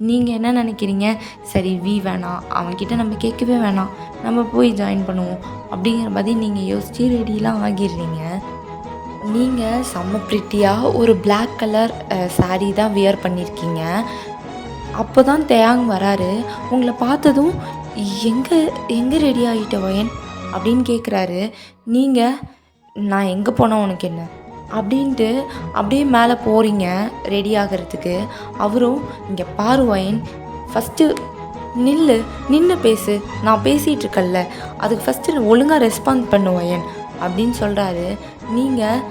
நீங்கள் என்ன நினைக்கிறீங்க, சரி வி வேணாம், அவன்கிட்ட நம்ம கேட்கவே வேணாம், நம்ம போய் ஜாயின் பண்ணுவோம் அப்படிங்கிற மாதிரி நீங்கள் யோசித்து ரெடியெலாம் ஆகிடுறீங்க. நீங்கள் செம்ம ப்ரிட்டியாக ஒரு பிளாக் கலர் சாரீ தான் வியர் பண்ணியிருக்கீங்க. அப்போ தான் தேயாங் வராரு. உங்களை பார்த்ததும் எங்கே ரெடி ஆகிட்ட வயன் அப்படின்னு கேட்குறாரு. நீங்கள், நான் எங்கே போனால் உனக்கு என்ன அப்படின்ட்டு அப்படியே மேலே போகிறீங்க ரெடி ஆகிறதுக்கு. அவரும், இங்கே பாரு வயன், ஃபஸ்ட்டு நின்று பேசு, நான் பேசிகிட்டு இருக்கல்ல, அதுக்கு ஃபஸ்ட்டு ஒழுங்காக ரெஸ்பாண்ட் பண்ணு வயன் அப்படின்னு சொல்கிறாரு. நீங்கள்,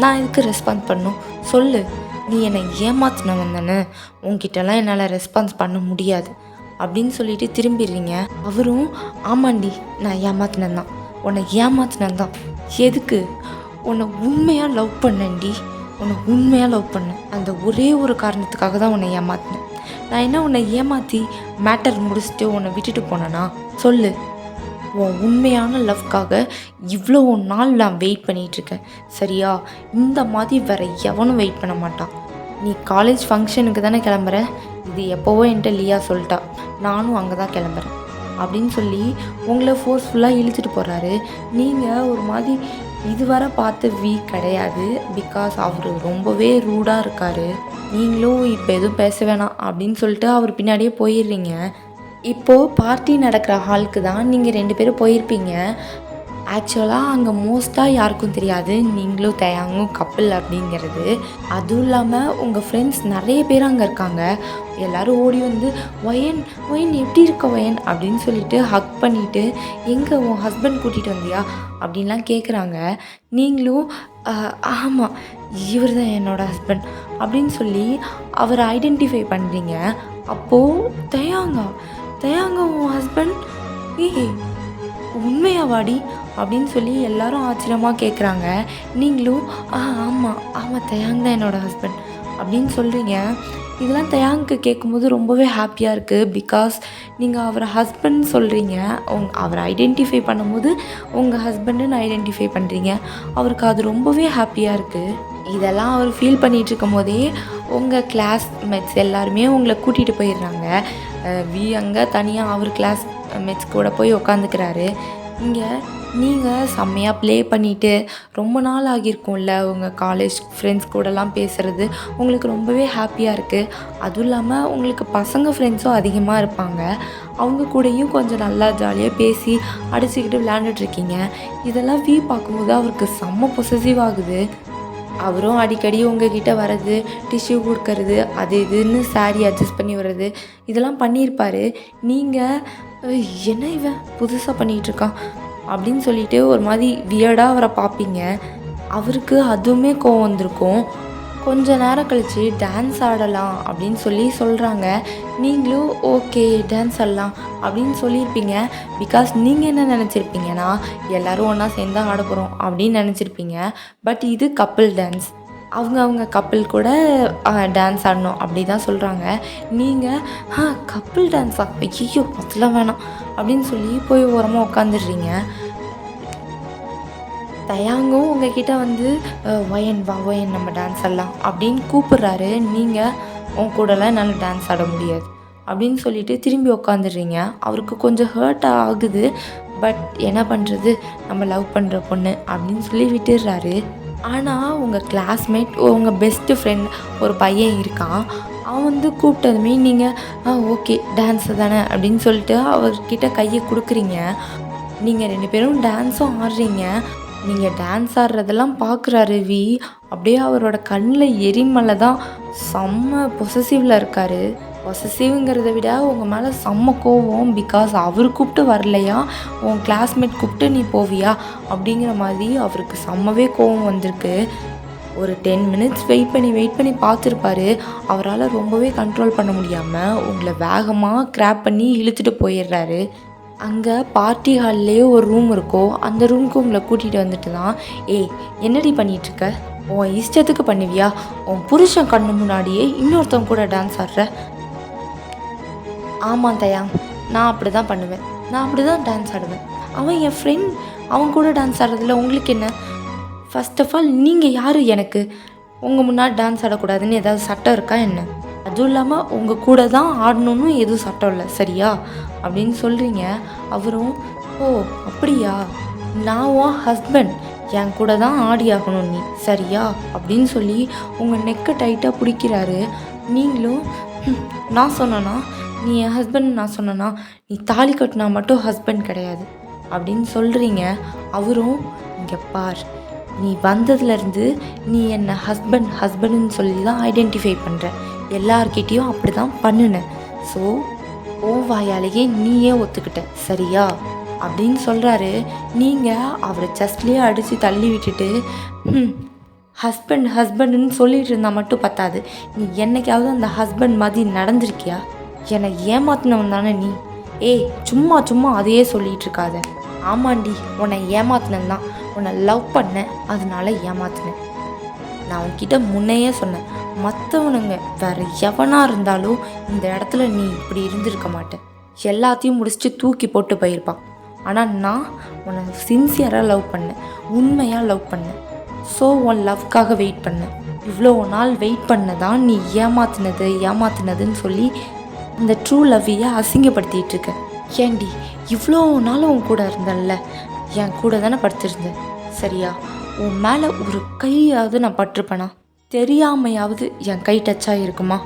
நான் எதுக்கு ரெஸ்பான்ஸ் பண்ணும் சொல்லு, நீ என்னை ஏமாத்தினவன் தானே, உன்கிட்டலாம் என்னால் ரெஸ்பான்ஸ் பண்ண முடியாது அப்படின்னு சொல்லிட்டு திரும்பிடுறீங்க. அவரும், ஆமாண்டி நான் ஏமாத்தினேன் தான், உன்னை ஏமாத்தினேன் தான். எதுக்கு? உன்னை உண்மையாக லவ் பண்ணேன்டி, உன்னை உண்மையாக லவ் பண்ணேன். அந்த ஒரே ஒரு காரணத்துக்காக தான் உன்னை ஏமாத்தினேன். நான் என்ன உன்னை ஏமாற்றி மேட்டர் முடிச்சுட்டு உன்னை விட்டுட்டு போனேன்னா சொல்லு. உன் உண்மையான லவ்க்காக இவ்வளோ நாள் நான் வெயிட் பண்ணிகிட்ருக்கேன், சரியா? இந்த மாதிரி வேறு எவனும் வெயிட் பண்ண மாட்டான். நீ காலேஜ் ஃபங்க்ஷனுக்கு தானே கிளம்புற, இது எப்போவோ என்கிட்ட லியா சொல்லிட்டா, நானும் அங்கே தான் கிளம்புறேன் அப்படின்னு சொல்லி உங்களை ஃபோர்ஸ்ஃபுல்லாக இழுத்துட்டு போகிறாரு. நீங்கள் ஒரு மாதிரி இதுவரை பார்த்த வீக் கிடையாது. பிகாஸ் அவர் ரொம்பவே ரூடாக இருக்கார். நீங்களும் இப்போ எதுவும் பேச வேணாம் அப்படின்னு சொல்லிட்டு அவர் பின்னாடியே போயிடுறீங்க. இப்போது பார்ட்டி நடக்கிற ஹாலுக்கு தான் நீங்கள் 2 பேரும் போயிருப்பீங்க. ஆக்சுவலாக அங்கே மோஸ்ட்டாக யாருக்கும் தெரியாது நீங்களும் தயாங்கும் கப்பிள் அப்படிங்கிறது. அதுவும் இல்லாமல் உங்கள் ஃப்ரெண்ட்ஸ் நிறைய பேர் அங்கே இருக்காங்க. எல்லோரும் ஓடி வந்து ஒயன் ஒயன் எப்படி இருக்க ஒயன் அப்படின்னு சொல்லிட்டு ஹக் பண்ணிவிட்டு எங்கே உன் ஹஸ்பண்ட் கூட்டிகிட்டு வந்தியா அப்படின்லாம் கேட்குறாங்க. நீங்களும் ஆமாம் இவர் தான் என்னோடய ஹஸ்பண்ட் அப்படின்னு சொல்லி அவரை ஐடென்டிஃபை பண்ணுறீங்க. அப்போது தயாங்க உன் ஹஸ்பண்ட் ஏய் உண்மையாவாடி அப்படின்னு சொல்லி எல்லாரும் ஆச்சரியமாக கேட்குறாங்க. நீங்களும் ஆமாம் தயாங் தான் என்னோடய ஹஸ்பண்ட் அப்படின்னு சொல்கிறீங்க. இதெல்லாம் தயாங்க்கு கேட்கும்போது ரொம்பவே ஹாப்பியாக இருக்குது. பிகாஸ் நீங்கள் அவரை ஹஸ்பண்ட் சொல்கிறீங்க, அவரை ஐடென்டிஃபை பண்ணும்போது உங்கள் ஹஸ்பண்டுன்னு ஐடென்டிஃபை பண்ணுறீங்க. அவருக்கு அது ரொம்பவே ஹாப்பியாக இருக்குது. இதெல்லாம் அவர் ஃபீல் பண்ணிகிட்டு இருக்கும் போதே உங்கள் கிளாஸ்மேட்ஸ் எல்லாருமே உங்களை கூட்டிகிட்டு போயிடுறாங்க. அங்கே தனியாக அவர் கிளாஸ்மேட்ஸ் கூட போய் உக்காந்துக்கிறாரு. இங்கே நீங்கள் செம்மையாக ப்ளே பண்ணிவிட்டு ரொம்ப நாள் ஆகியிருக்கும்ல உங்கள் காலேஜ் ஃப்ரெண்ட்ஸ் கூடலாம் பேசுகிறது, உங்களுக்கு ரொம்பவே ஹாப்பியாக இருக்குது. அதுவும் இல்லாமல் உங்களுக்கு பசங்க ஃப்ரெண்ட்ஸும் அதிகமாக இருப்பாங்க. அவங்க கூடயும் கொஞ்சம் நல்லா ஜாலியாக பேசி அடிச்சுக்கிட்டு விளையாண்டுட்ருக்கீங்க. இதெல்லாம் பார்க்கும்போது அவருக்கு செம்ம பொசசிவ் ஆகுது. அவரும் அடிக்கடி உங்ககிட்ட வர்றது, டிஷ்யூ கொடுக்கறது, அது இதுன்னு சாரி அட்ஜஸ்ட் பண்ணி வர்றது, இதெல்லாம் பண்ணியிருப்பார். நீங்கள் என்ன இவன் புதுசாக பண்ணிகிட்ருக்கான் அப்படின்னு சொல்லிட்டு ஒரு மாதிரி வியர்டாக அவரை பார்ப்பீங்க. அவருக்கு அதுவுமே கோவம் வந்திருக்கும். கொஞ்ச நேரம் கழித்து டான்ஸ் ஆடலாம் அப்படின்னு சொல்கிறாங்க. நீங்களும் ஓகே டான்ஸ் ஆடலாம் அப்படின்னு சொல்லியிருப்பீங்க. பிகாஸ் நீங்கள் என்ன நினச்சிருப்பீங்கன்னா எல்லோரும் ஒன்றா சேர்ந்து ஆட போகிறோம் அப்படின்னு நினச்சிருப்பீங்க. பட் இது கப்பிள் டான்ஸ். அவங்க கப்பிள் கூட டான்ஸ் ஆடணும் அப்படி தான் சொல்கிறாங்க. நீங்கள் கப்பிள் டான்ஸா ஐயோ அதெல்லாம் வேணாம் அப்படின்னு சொல்லி போய் ஓரமாக உட்காந்துடுறீங்க. தயாங்கும் உங்ககிட்ட வந்து ஒயன் வா ஒயன் நம்ம டான்ஸ் ஆடலாம் அப்படின்னு கூப்பிட்றாரு. நீங்கள் உன் கூடலாம் என்னால் டான்ஸ் ஆட முடியாது அப்படின்னு சொல்லிட்டு திரும்பி உட்காந்துடுறீங்க. அவருக்கு கொஞ்சம் ஹர்ட் ஆகுது. பட் என்ன பண்ணுறது, நம்ம லவ் பண்ணுற பொண்ணு அப்படின்னு சொல்லி விட்டுடுறாரு. ஆனால் உங்கள் கிளாஸ்மேட் உங்கள் பெஸ்ட்டு ஃப்ரெண்ட் ஒரு பையன் இருக்கான். அவன் வந்து கூப்பிட்டதுமே நீங்கள் ஓகே டான்ஸு தானே அப்படின்னு சொல்லிட்டு அவர்கிட்ட கையை கொடுக்குறீங்க. நீங்கள் 2 பேரும் டான்ஸும் ஆடுறீங்க. நீங்கள் டான்ஸ் ஆடுறதெல்லாம் பார்க்குறாரு அப்படியே அவரோட கண்ணில் எரிமலை தான். செம்ம பொசசிவில் இருக்கார். பொசசிவ்ங்கிறத விட உங்கள் மேலே செம்ம கோவம். பிகாஸ் அவர் கூப்பிட்டு வரலையா, உன் கிளாஸ்மேட் கூப்பிட்டு நீ போவியா அப்படிங்கிற மாதிரி அவருக்கு செம்மவே கோவம் வந்திருக்கு. ஒரு 10 மினிட்ஸ் வெயிட் பண்ணி பார்த்துருப்பாரு. அவரால் ரொம்பவே கண்ட்ரோல் பண்ண முடியாமல் உங்களை வேகமாக கிராப் பண்ணி இழுத்துட்டு போயிடுறாரு. அங்கே பார்ட்டி ஹால்லேயே ஒரு ரூம் இருக்கும். அந்த ரூமுக்கு உங்களை கூட்டிகிட்டு வந்துட்டு தான் என்னடி பண்ணிகிட்ருக்க, உன் இஷ்டத்துக்கு பண்ணுவியா, உன் புருஷன் கண்ணு முன்னாடியே இன்னொருத்தவங்க கூட டான்ஸ் ஆடுற. ஆமாம் தயாங், நான் அப்படி தான் பண்ணுவேன், நான் அப்படி தான் டான்ஸ் ஆடுவேன். அவன் என் ஃப்ரெண்ட், அவன் கூட டான்ஸ் ஆடுறதுல உங்களுக்கு என்ன? ஃபர்ஸ்ட் ஆஃப் ஆல் நீங்கள் யார் எனக்கு உங்கள் முன்னாடி டான்ஸ் ஆடக்கூடாதுன்னு ஏதாவது சட்டம் இருக்கா என்ன? அதுவும் இல்லாமல் உங்கள் கூட தான் ஆடணுன்னு எதுவும் சட்டம் இல்லை சரியா அப்படின்னு சொல்கிறீங்க. அவரும் ஓ அப்படியா, நான் உன் ஹஸ்பண்ட், என் கூட தான் ஆடி ஆகணும் நீ சரியா அப்படின்னு சொல்லி உங்கள் நெக்கை டைட்டாக பிடிக்கிறாரு. நீங்களும் நான் சொன்னேன்னா நீ என் ஹஸ்பண்ட், நான் சொன்னேன்னா நீ தாலி கட்டினா மட்டும் ஹஸ்பண்ட் கிடையாது அப்படின்னு சொல்கிறீங்க. அவரும் இங்கே பார், நீ வந்ததுலேருந்து நீ என்னை ஹஸ்பண்டுன்னு சொல்லி தான் ஐடென்டிஃபை பண்ணுற, எல்லார்கிட்டேயும் அப்படி தான் பண்ணினேன். ஸோ ஓ வாயாலேயே நீயே ஒத்துக்கிட்ட சரியா அப்படின்னு சொல்கிறாரு. நீங்கள் அவரை ஜஸ்ட்லேயே அடித்து தள்ளி விட்டுட்டு ஹஸ்பண்டுன்னு சொல்லிட்டு இருந்தால் மட்டும் பத்தாது, நீ என்னைக்காவது அந்த ஹஸ்பண்ட் மாதிரி நடந்திருக்கியா? என்னை ஏமாத்தினவன் தானே நீ. சும்மா அதையே சொல்லிகிட்டு இருக்காத. ஆமாண்டி, உன்னை ஏமாத்தினன் தான், உன்னை லவ் பண்ணேன் அதனால ஏமாத்தினேன். நான் உன்கிட்ட முன்னையே சொன்னேன், மற்றவனுங்க வேறு எவனாக இருந்தாலும் இந்த இடத்துல நீ இப்படி இருந்திருக்க மாட்டேன், எல்லாத்தையும் முடிச்சுட்டு தூக்கி போட்டு போயிருப்பான். ஆனால் நான் உன்னை சின்சியராக லவ் பண்ணேன், உண்மையாக லவ் பண்ணேன். ஸோ உன் லவ்க்காக வெயிட் பண்ணேன். இவ்வளோ நாள் வெயிட் பண்ணதான் நீ ஏமாத்தினதுன்னு சொல்லி இந்த ட்ரூ லவ்வையை அசிங்கப்படுத்திகிட்டு இருக்க. ஏண்டி இவ்வளோ நாளும் உன் கூட இருந்தேன்ல, என் கூட தானே படுத்திருந்தேன் சரியா? உன் மேலே ஒரு கையாவது நான் பட்டிருப்பேனா? தெரியாமையாவது என் கை டச்சாக இருக்குமா?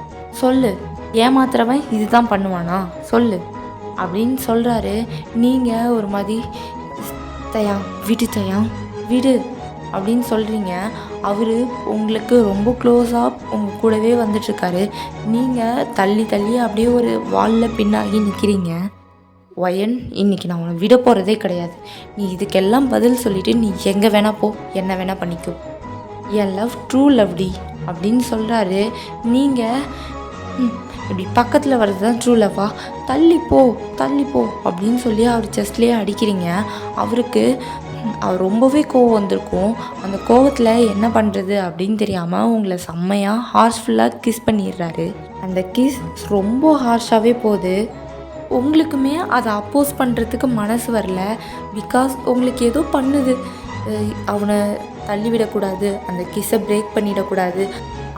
சொல்லு, ஏமாத்துறவன் இதுதான் பண்ணுவானா? சொல்லு அப்படின்னு சொல்கிறாரு. நீங்கள் ஒரு மாதிரி தயாங் விடு தயாங் விடு அப்படின்னு சொல்கிறீங்க. அவர் உங்களுக்கு ரொம்ப க்ளோஸாக உங்கள் கூடவே வந்துட்டுருக்காரு. நீங்கள் தள்ளி தள்ளி அப்படியே ஒரு வாலில் பின்னாகி நிற்கிறீங்க. ஒயன், இன்னைக்கு நான் உன்னை விட போகிறதே கிடையாது. நீ இதுக்கெல்லாம் பதில் சொல்லிவிட்டு நீ எங்கே வேணா போ, என்ன வேணா பண்ணிக்கோ. என் லவ் ட்ரூ லவ்டி அப்படின்னு சொல்கிறாரு. நீங்கள் இப்படி பக்கத்தில் வர்றது தான் ட்ரூ லவ்வா? தள்ளிப்போ அப்படின்னு சொல்லி அவர் செஸ்ட்லேயே அடிக்கிறீங்க. அவர் ரொம்பவே கோவம் வந்திருக்கும். அந்த கோவத்தில் என்ன பண்ணுறது அப்படின்னு தெரியாமல் உங்களை செம்மையாக ஹார்ஷ்ஃபுல்லாக கிஸ் பண்ணிடுறாரு. அந்த கிஸ் ரொம்ப ஹார்ஷாகவே போகுது. உங்களுக்குமே அதை அப்போஸ் பண்ணுறதுக்கு மனசு வரல. பிகாஸ் உங்களுக்கு ஏதோ பண்ணுது. அவனை தள்ளிவிடக்கூடாது, அந்த கிஸ்ஸை பிரேக் பண்ணிடக்கூடாது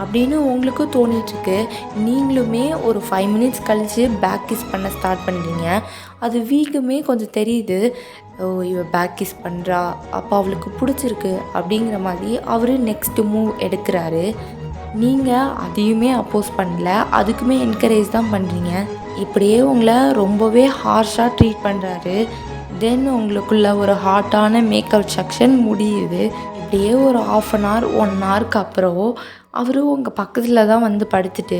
அப்படின்னு உங்களுக்கும் தோணிகிட்ருக்கு. நீங்களுமே ஒரு 5 மினிட்ஸ் கழித்து பேக் கிஸ் பண்ண ஸ்டார்ட் பண்ணுறீங்க. அது வீக்குமே கொஞ்சம் தெரியுது. இவ பேக் கிஸ் பண்ணுறா, அப்போ அவளுக்கு பிடிச்சிருக்கு அப்படிங்கிற மாதிரி அவர் நெக்ஸ்ட்டு மூவ் எடுக்கிறாரு. நீங்கள் அதையுமே அப்போஸ் பண்ணல, அதுக்குமே என்கரேஜ் தான் பண்ணுறீங்க. இப்படியே உங்களை ரொம்பவே ஹார்ஷாக ட்ரீட் பண்ணுறாரு. தென் உங்களுக்குள்ள ஒரு ஹாட்டான மேக்கப் செக்ஷன் முடியுது. இப்படியே ஒரு 1/2 hour 1 hourக்கு அப்புறம் அவர் உங்கள் பக்கத்தில் தான் வந்து படுத்துட்டு,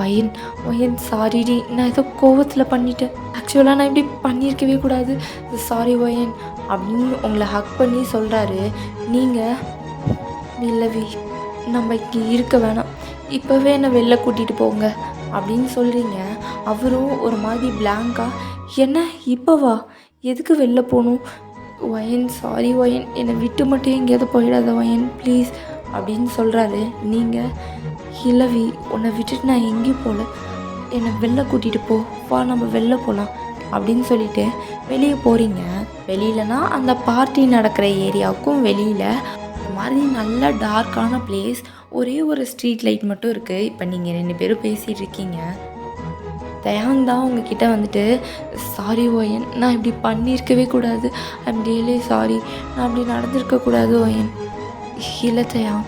ஒயன் சாரிடி, நான் ஏதோ கோவத்தில் பண்ணிட்டேன், ஆக்சுவலாக நான் இப்படி பண்ணியிருக்கவே கூடாது, சாரி ஒயன் அப்படின்னு உங்களை ஹக் பண்ணி சொல்கிறாரு. நீங்கள் இல்லவே நம்ம இங்கே இருக்க வேணாம், இப்போவே என்னை வெளில கூட்டிகிட்டு போங்க அப்படின்னு சொல்கிறீங்க. அவரும் ஒரு மாதிரி பிளாங்காக, என்ன இப்போவா, எதுக்கு வெளில போகணும்? ஒயன் சாரி ஒயன், என்னை விட்டு மட்டும் எங்கேயாவது போயிடாத ஒயன் ப்ளீஸ் அப்படின்னு சொல்கிறாரு. நீங்கள் இல்லவி, உன்னை விட்டுட்டு நான் எங்கேயும் போகல, என்னை வெளில கூட்டிகிட்டு போ, வா நம்ம வெளில போகலாம் அப்படின்னு சொல்லிட்டு வெளியே போகிறீங்க. வெளியிலனா அந்த பார்ட்டி நடக்கிற ஏரியாவுக்கும் வெளியில் ஒரு மாதிரி நல்ல டார்க்கான பிளேஸ், ஒரே ஒரு ஸ்ட்ரீட் லைட் மட்டும் இருக்குது. இப்போ நீங்கள் 2 பேரும் பேசிகிட்டு இருக்கீங்க. தயாங் தான் உங்ககிட்ட வந்துட்டு, சாரி ஒயன், நான் இப்படி பண்ணியிருக்கவே கூடாது, ஐம் ரியலி சாரி, நான் அப்படி நடந்திருக்கக்கூடாது ஒயன். இல்லை தயாங்,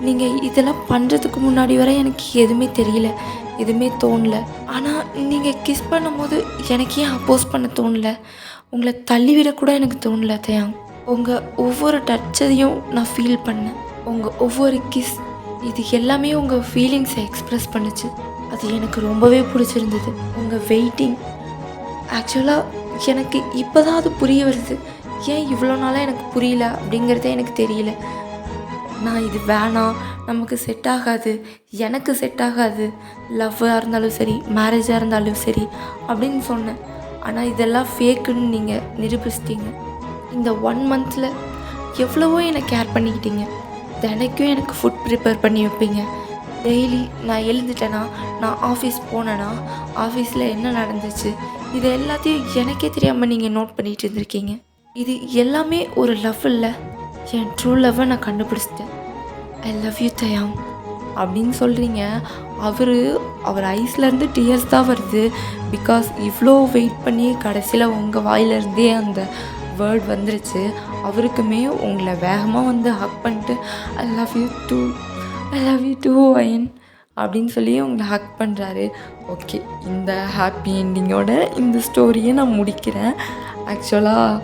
நீங்கள் இதெல்லாம் பண்ணுறதுக்கு முன்னாடி வரை எனக்கு எதுவுமே தெரியல, எதுவுமே தோணலை. ஆனால் நீங்கள் கிஸ் பண்ணும்போது எனக்கு ஏன் அப்போஸ் பண்ண தோணலை, உங்களை தள்ளிவிடக்கூட எனக்கு தோணலை தயாங். உங்கள் ஒவ்வொரு டச்சையும் நான் ஃபீல் பண்ணேன். உங்கள் ஒவ்வொரு கிஸ், இது எல்லாமே உங்கள் ஃபீலிங்ஸை எக்ஸ்ப்ரெஸ் பண்ணுச்சு. அது எனக்கு ரொம்பவே பிடிச்சிருந்தது. உங்கள் வெயிட்டிங், ஆக்சுவலாக எனக்கு இப்போ தான் அது புரிய வருது. ஏன் இவ்வளோ நாளாக எனக்கு புரியல அப்படிங்கிறதே எனக்கு தெரியல. நான் இது வேணாம், நமக்கு செட் ஆகாது, எனக்கு செட் ஆகாது, லவ்வாக இருந்தாலும் சரி, மேரேஜாக இருந்தாலும் சரி அப்படின்னு சொன்னேன். ஆனால் இதெல்லாம் ஃபேக்குன்னு நீங்கள் நிரூபிச்சிட்டிங்க. இந்த 1 monthல எவ்வளவோ என்னை கேர் பண்ணிக்கிட்டீங்க. தினைக்கும் எனக்கு ஃபுட் ப்ரிப்பேர் பண்ணி வைப்பீங்க. டெய்லி நான் எழுந்துட்டேன்னா, நான் ஆஃபீஸ் போனேன்னா ஆஃபீஸில் என்ன நடந்துச்சு இது எல்லாத்தையும் எனக்கே தெரியாமல் நீங்கள் நோட் பண்ணிகிட்டு இருந்திருக்கீங்க. இது எல்லாமே ஒரு லவ் இல்லை, என் ட்ரூ லவ்வை நான் கண்டுபிடிச்சிட்டேன். ஐ லவ் யூ தயாங் அப்படின்னு சொல்கிறீங்க. அவர் ஐஸ்லேருந்து டியர்ஸ் தான் வருது. பிகாஸ் இவ்வளோ வெயிட் பண்ணி கடைசியில் உங்கள் வாயிலிருந்தே அந்த வேர்ட் வந்துருச்சு. அவருக்குமே உங்களை வேகமாக வந்து ஹக் பண்ணிட்டு, ஐ லவ் யூ டூ ஒயன் அப்படின்னு சொல்லி உங்களை ஹக் பண்ணுறாரு. ஓகே, இந்த ஹாப்பி என்டிங்கோட இந்த ஸ்டோரியை நான் முடிக்கிறேன். ஆக்சுவலாக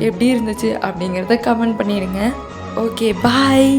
எப்படி இருந்துச்சு அப்படிங்கிறத கமெண்ட் பண்ணிடுங்க. ஓகே, பாய்.